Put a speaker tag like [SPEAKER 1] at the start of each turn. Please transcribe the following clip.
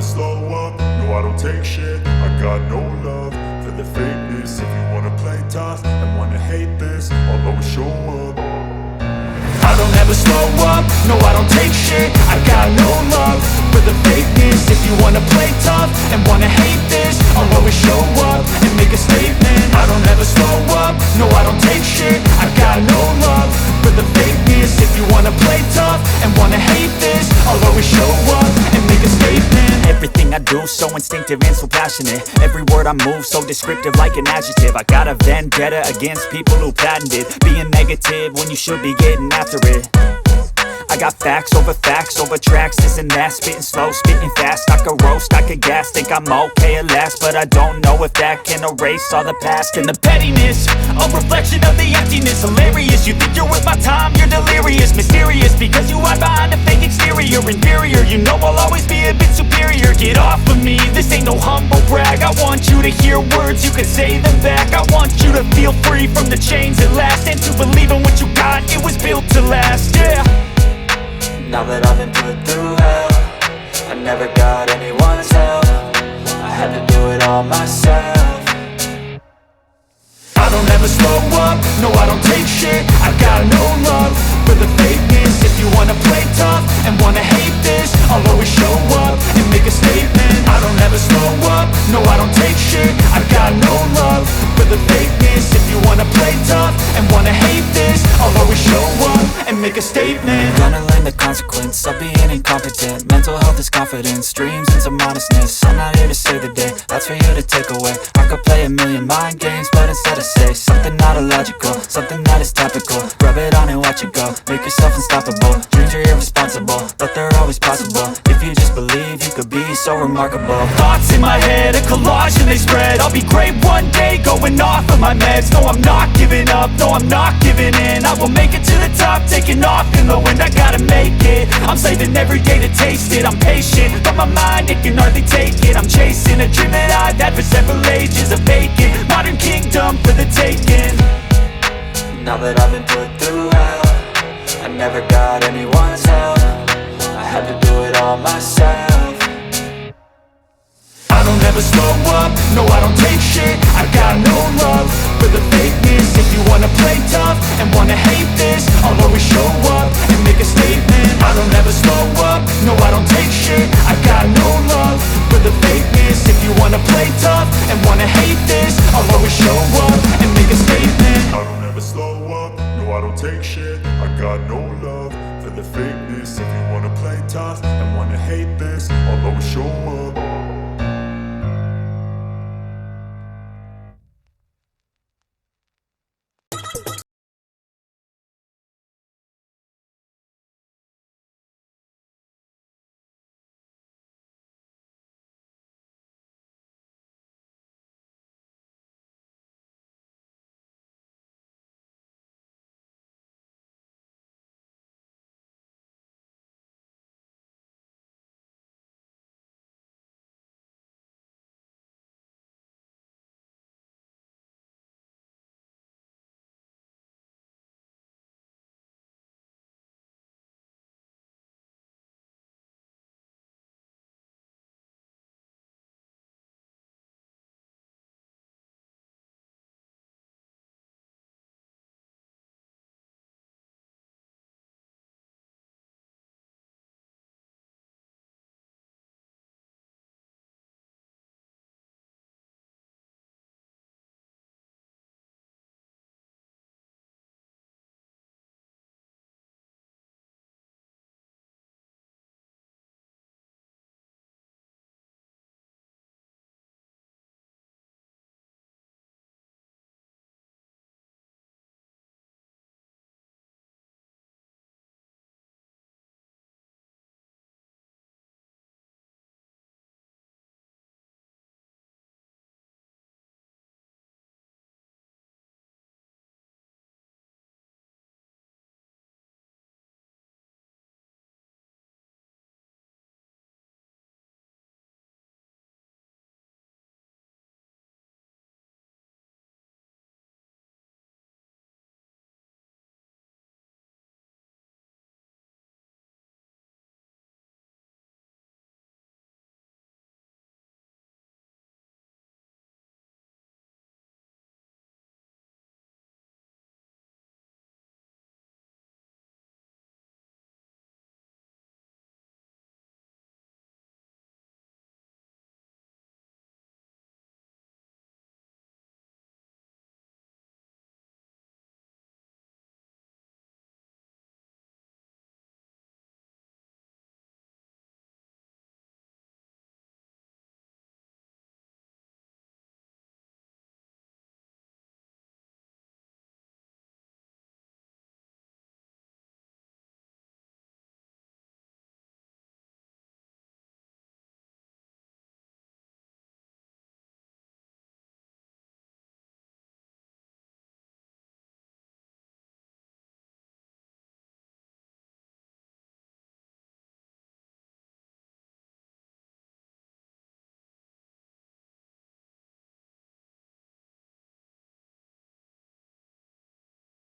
[SPEAKER 1] slow up, no I don't take shit. I got no love for the fakeness. If you wanna play tough and wanna hate this, I'll always show up. I don't ever slow up, no I don't take shit. I got no love for the fakeness. If you wanna play tough and wanna hate this, I'll always show up and make a statement. I don't ever slow up, no I don't take shit. I got no love for the fakeness. If you wanna play tough and wanna hate this, I'll always show up and make a statement.
[SPEAKER 2] Everything I do so instinctive and so passionate. Every word I move so descriptive like an adjective. I got a vendetta against people who patented being negative when you should be getting after it. I got facts over tracks, this and that. Spitting slow, spitting fast, I could roast, I could gas. Think I'm okay at last, but I don't know if that can erase all the past. And the pettiness, a reflection of the emptiness. Hilarious, you think you're worth my time, you're delirious. Mysterious, because you hide behind a fake exterior. Inferior, you know I'll always be a bit superior. Get off of me, this ain't no humble brag. I want you to hear words, you can say them back. I want you to feel free from the chains at last, and to believe in what you got, it was built to last, yeah.
[SPEAKER 3] Now that I've been put through hell, I never got anyone's help. I had to do it all myself.
[SPEAKER 1] I don't ever slow up, no I don't take shit. I got no love for the fakeness. If you wanna play tough and wanna hate this, I'll always show up and make a statement. I don't ever slow up, no I don't take shit. I got no love for the fakeness. If you wanna play tough and wanna hate this, I'll always show up and make a statement.
[SPEAKER 3] Gonna learn the consequence of being incompetent. Mental health is confidence, dreams and some modestness. I'm not here to save the day, that's for you to take away. I could play a million mind games, but instead I say something not illogical, something that is topical. Rub it on and watch it go, make yourself unstoppable. Dreams are irresponsible, but they're always possible. If you just believe, you could be so remarkable.
[SPEAKER 2] Thoughts in my head, a collage and they spread. I'll be great one day, going off of my meds. No, I'm not giving up, no, I'm not giving in. I will make it to the top, taking off in the wind. I gotta make it, I'm saving every day to taste it. I'm patient, but my mind, it can hardly take it. I'm chasing a dream that I've had for several ages. A vacant, modern kingdom for the taking.
[SPEAKER 3] Now that I've been put through hell, I never got anyone's help. I had to do it all myself.
[SPEAKER 1] I don't ever slow up, no I don't take shit. I got no love for the fakeness. If you wanna play tough and wanna hate this, I'll always show up and make a statement. I don't ever slow up, no I don't take shit. I got no love for the fakeness. If you wanna play tough and wanna hate